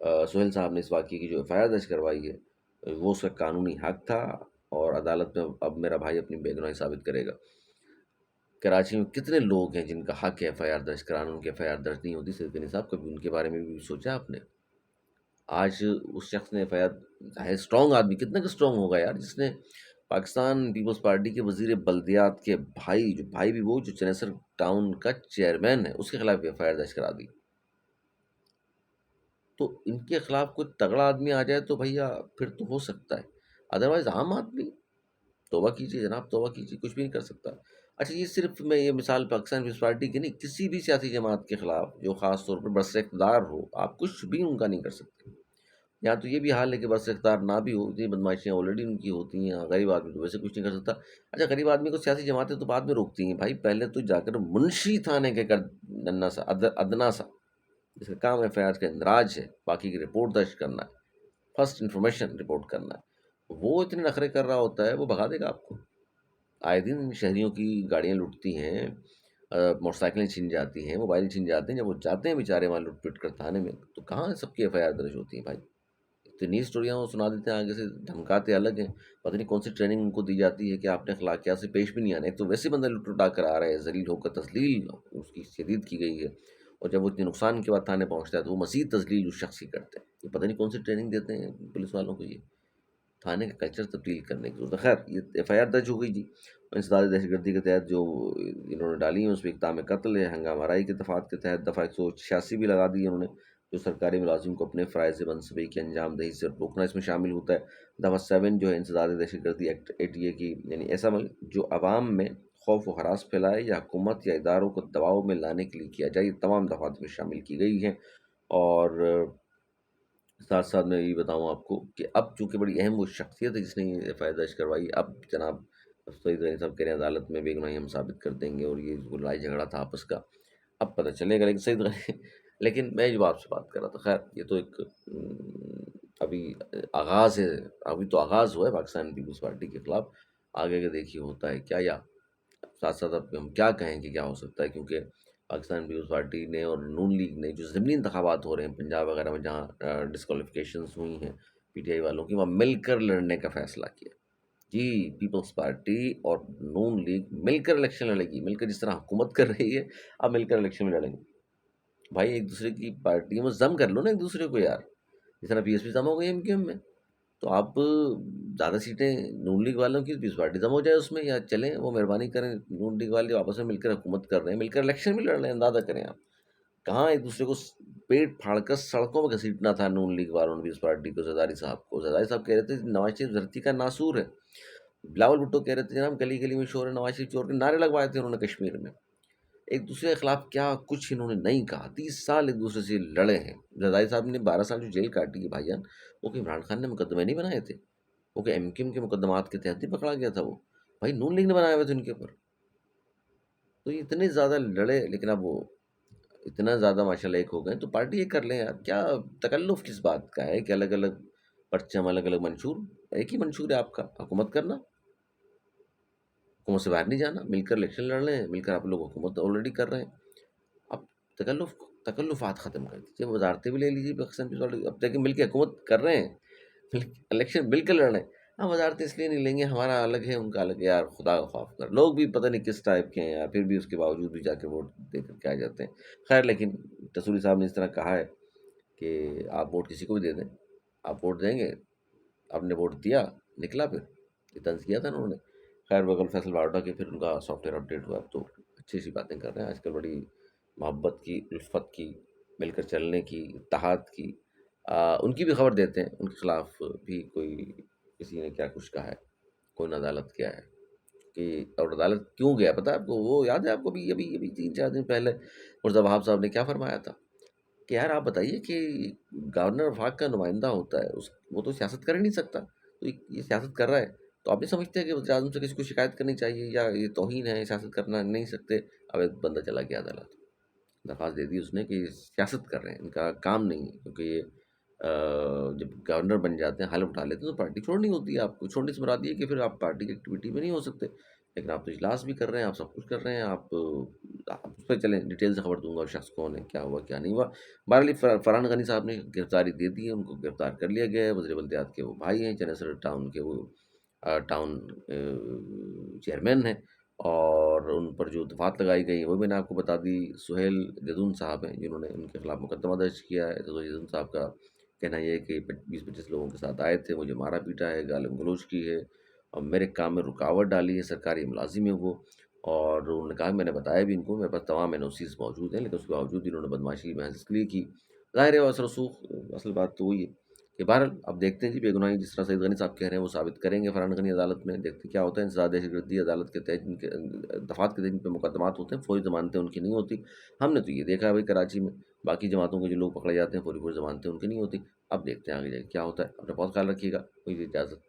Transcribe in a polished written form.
سہیل صاحب نے اس واقعے کی جو ایف آئی آر درج کروائی ہے وہ اس کا قانونی حق تھا، اور عدالت میں اب میرا بھائی اپنی بے گناہی ثابت کرے گا۔ کراچی میں کتنے لوگ ہیں جن کا حق ہے ایف آئی آر درج کرانا، ان کی ایف آئی آر درج نہیں ہوتی؟ صدیق غنی صاحب کبھی ان کے بارے میں بھی سوچا آپ نے؟ آج اس شخص نے ایف آئی آر ہے، اسٹرانگ آدمی، کتنا کا اسٹرانگ ہوگا یار، جس نے پاکستان پیپلز پارٹی کے وزیر بلدیات کے بھائی، جو بھائی بھی وہ جو چنیسر ٹاؤن کا چیئرمین ہے، اس کے خلاف ایف آئی آر درج کرا دی۔ تو ان کے خلاف کوئی تگڑا آدمی آ جائے تو بھیا پھر تو ہو سکتا ہے، ادروائز عام آدمی توبہ کیجیے جناب، توبہ کیجیے، کچھ بھی نہیں کر سکتا۔ اچھا، یہ صرف میں یہ مثال پاکستان پیپلز پارٹی کی نہیں، کسی بھی سیاسی جماعت کے خلاف جو خاص طور پر برسر اقتدار ہو، آپ کچھ بھی ان کا نہیں کر سکتے۔ یہاں تو یہ بھی حال ہے کہ برسر اقتدار نہ بھی ہو، اتنی بدماشیاں آلریڈی ان کی ہوتی ہیں، غریب آدمی تو ویسے کچھ نہیں کر سکتا۔ اچھا، غریب آدمی کو سیاسی جماعتیں تو بعد میں روکتی ہیں، بھائی پہلے تو جا کر منشی تھانے کے کر، ننا سا ادنا سا، جس کا کام ایف آئی آر کا اندراج ہے، باقی کی رپورٹ درج کرنا ہے، فرسٹ انفارمیشن رپورٹ کرنا ہے، وہ اتنے نخرے کر رہا ہوتا ہے، وہ بھگا دے گا آپ کو۔ آئے دن شہریوں کی گاڑیاں لوٹتی ہیں، موٹر سائیکلیں چھن جاتی ہیں، موبائل چھن جاتے ہیں، جب وہ جاتے ہیں بیچارے وہاں لوٹ پٹ کر تھانے میں، تو کہاں سب کی ایف آئی آر درج ہوتی ہیں بھائی؟ اتنی اسٹوریاں وہ سنا دیتے ہیں، آگے سے دھمکاتے الگ ہیں، پتہ نہیں کون سی ٹریننگ ان کو دی جاتی ہے کہ آپ نے اخلاقیات سے پیش بھی نہیں آنا۔ ایک تو ویسے بندہ لٹ لٹا کر آ رہا ہے، ذلیل ہو کر، تذلیل اس کی شدید کی گئی ہے، اور جب وہ اتنے نقصان کے بعد تھانے پہنچتا ہے تو وہ مزید تذلیل اس شخص کی کرتے ہیں۔ یہ پتہ نہیں کون سی ٹریننگ دیتے ہیں پولیس والوں کو، یہ تھانے کا کلچر تبدیل کرنے کی ضرورت ہے۔ خیر، یہ ایف آئی آر درج ہو گئی جی، انسداد دہشت گردی کے تحت جو انہوں نے ڈالی ہیں، اس میں اقدام قتل ہے، ہنگامہ آرائی کے دفعات کے تحت دفعہ 186 بھی لگا دی ہے انہوں نے، جو سرکاری ملازم کو اپنے فرائض منصبی کی انجام دہی سے روکنا اس میں شامل ہوتا ہے۔ دفعہ 7 جو ہے انسداد دہشت گردی ایکٹ 8A کی، یعنی ایسا عمل جو عوام میں خوف و ہراس پھیلائے یا حکومت یا اداروں کو دباؤ میں لانے کے لیے کیا جائے، یہ تمام دفعات میں شامل کی گئی ہیں۔ اور ساتھ ساتھ میں یہ بتاؤں آپ کو کہ اب چونکہ بڑی اہم وہ شخصیت ہے جس نے یہ ایف آئی آر درج کروائی، اب جناب سعید غنی صاحب کہہ رہے ہیں عدالت میں بے گناہی ہم ثابت کر دیں گے، اور یہ جو لڑائی جھگڑا تھا آپس کا اب پتہ چلے گا۔ لیکن سعید غنی لیکن میں جو آپ سے بات کر رہا تھا، خیر یہ تو ایک ابھی آغاز ہے، ابھی تو آغاز ہوا ہے پاکستان پیپلز پارٹی کے خلاف، آگے کے دیکھیے ہوتا ہے کیا، یا ساتھ ساتھ اب ہم کیا کہیں کہ کیا ہو سکتا ہے، کیونکہ پاکستان پیپلز پارٹی نے اور نون لیگ نے جو ضمنی انتخابات ہو رہے ہیں پنجاب وغیرہ میں، جہاں ڈسکوالیفیکیشنز ہوئی ہیں پی ٹی آئی والوں کی، وہاں مل کر لڑنے کا فیصلہ کیا جی۔ پیپلز پارٹی اور نون لیگ مل کر الیکشن لڑے گی، مل کر جس طرح حکومت کر رہی ہے، اب مل کر الیکشن میں لڑیں گے۔ بھائی ایک دوسرے کی پارٹیوں میں ضم کر لو نا ایک دوسرے کو یار، جس طرح پی ایس پی ضم ہو گئی ایم کیو ایم میں، تو آپ زیادہ سیٹیں نون لیگ والوں کی پیپلز پارٹی ضم ہو جائے اس میں، یا چلیں وہ مہربانی کریں نون لیگ والے آپس میں مل کر حکومت کر رہے ہیں، مل کر الیکشن بھی لڑ رہے ہیں، اندازہ کریں آپ کہاں ایک دوسرے کو پیٹ پھاڑ کر سڑکوں میں گھسیٹنا تھا نون لیگ والوں نے پیپلز پارٹی کو، زرداری صاحب کو۔ زرداری صاحب کہہ رہے تھے نواز شریف دھرتی کا ناسور ہے، بلاول بھٹو کہہ رہے تھے جناب گلی گلی میں شور ہے، نواز شریف چور کے نعرے لگوائے تھے انہوں نے کشمیر میں۔ ایک دوسرے کے خلاف کیا کچھ انہوں نے نہیں کہا، 30 سال ایک دوسرے سے لڑے ہیں۔ زرداری صاحب نے 12 سال جو جیل کاٹی ہے بھائی جان، وہ کہ عمران خان نے مقدمے نہیں بنائے تھے، وہ کہ ایم کیو ایم کے مقدمات کے تحت ہی پکڑا گیا تھا، وہ بھائی نون لیگ نے بنائے ہوئے تھے ان کے اوپر۔ تو یہ اتنے زیادہ لڑے، لیکن اب وہ اتنا زیادہ ماشاء اللہ ایک ہو گئے، تو پارٹی ایک کر لیں یار، کیا تکلف کس بات کا ہے کہ الگ الگ پرچم، الگ الگ منشور؟ ایک ہی منشور ہے آپ کا، حکومت کرنا، حکومت سے باہر نہیں جانا، مل کر الیکشن لڑ رہے ہیں، مل کر آپ لوگ حکومت آلریڈی کر رہے ہیں۔ اب تکلف، تکلفات ختم کر دیجیے، وزارتیں بھی لے لیجیے پاکستان پیپلز پارٹی، اب دیکھیں مل کے حکومت کر رہے ہیں، الیکشن مل کر لڑ رہے ہیں۔ ہم وزارتیں اس لیے نہیں لیں گے، ہمارا الگ ہے ان کا الگ ہے یار، خدا کا خوف کر، لوگ بھی پتہ نہیں کس ٹائپ کے ہیں یار، پھر بھی اس کے باوجود بھی جا کے ووٹ دے کر کے آ جاتے ہیں۔ خیر، لیکن تصوری صاحب نے اس طرح کہا ہے کہ آپ ووٹ کسی کو بھی دے دیں، آپ ووٹ دیں گے، آپ نے ووٹ دیا، نکلا، پھر یہ طنز کیا تھا انہوں نے۔ خیر بغل فیصل باروٹا کے پھر ان کا سافٹ ویئر اپڈیٹ ہوا، اب تو اچھی سی باتیں کر رہے ہیں آج کل، بڑی محبت کی، الفت کی، مل کر چلنے کی، اتحاد کی، ان کی بھی خبر دیتے ہیں، ان کے خلاف بھی کوئی کسی نے کیا کچھ کہا ہے، کون عدالت کیا ہے کہ، اور عدالت کیوں گیا پتہ ہے آپ کو؟ وہ یاد ہے آپ کو بھی، ابھی ابھی 3 4 دن پہلے مرزا وہاب صاحب نے کیا فرمایا تھا کہ یار آپ بتائیے کہ گورنر وفاق کا نمائندہ ہوتا ہے، وہ تو سیاست کر ہی نہیں سکتا، تو یہ سیاست کر رہا ہے، تو آپ نہیں سمجھتے کہ وزیر اعظم سے کسی کو شکایت کرنی چاہیے، یا یہ توہین ہے، سیاست کرنا نہیں سکتے؟ اب ایک بندہ چلا گیا عدالت، درخواست دے دی اس نے کہ یہ سیاست کر رہے ہیں، ان کا کام نہیں ہے، کیونکہ یہ جب گورنر بن جاتے ہیں، حلف اٹھا لیتے ہیں، تو پارٹی چھوڑنی ہوتی ہے، آپ کو چھوڑنے سے مراد یہ ہے کہ پھر آپ پارٹی کی ایکٹیویٹی میں نہیں ہو سکتے، لیکن آپ تو اجلاس بھی کر رہے ہیں، آپ سب کچھ کر رہے ہیں، آپ اس پہ چلیں، ڈیٹیل سے خبر دوں گا شخص کون ہے، کیا ہوا کیا نہیں ہوا۔ بہرحال فرحان غنی صاحب نے گرفتاری دے دی ہے، ان کو گرفتار کر لیا گیا ہے۔ وزیر بلدیات کے وہ بھائی ہیں، چناسر ٹاؤن کے وہ ٹاؤن چیئرمین ہیں، اور ان پر جو دفعات لگائی گئی ہیں وہ میں نے آپ کو بتا دی۔ سہیل جدون صاحب ہیں جنہوں نے ان کے خلاف مقدمہ درج کیا ہے۔ سہیل جدون صاحب کا کہنا یہ ہے کہ 20-25 لوگوں کے ساتھ آئے تھے، مجھے مارا پیٹا ہے، گالم گلوچ کی ہے، اور میرے کام میں رکاوٹ ڈالی ہے، سرکاری ملازم ہے وہ، اور انہوں نے کہا، میں نے بتایا بھی ان کو، میرے پاس تمام NOCs موجود ہیں، لیکن اس کے باوجود انہوں نے بدماشی کی بحث اس لیے کی۔ ظاہر ہے وہ اثر رسوخ، اصل بات تو وہی ہے کہ بہرحال اب دیکھتے ہیں جی، بے گناہی جس طرح سعید غنی صاحب کہہ رہے ہیں وہ ثابت کریں گے فرحان غنی عدالت میں، دیکھتے ہیں کیا ہوتا ہے۔ انسداد دہشت گردی عدالت کے تحت جن کے دفعات کے تحت جن پہ مقدمات ہوتے ہیں، فوری ضمانتیں ان کی نہیں ہوتی۔ ہم نے تو یہ دیکھا ہے بھائی کراچی میں باقی جماعتوں کے جو لوگ پکڑے جاتے ہیں، فوری ضمانتیں ان کی نہیں ہوتی۔ اب دیکھتے ہیں آگے جائے کیا ہوتا ہے۔ اپنا بہت خیال رکھیے گا، مجھے اجازت۔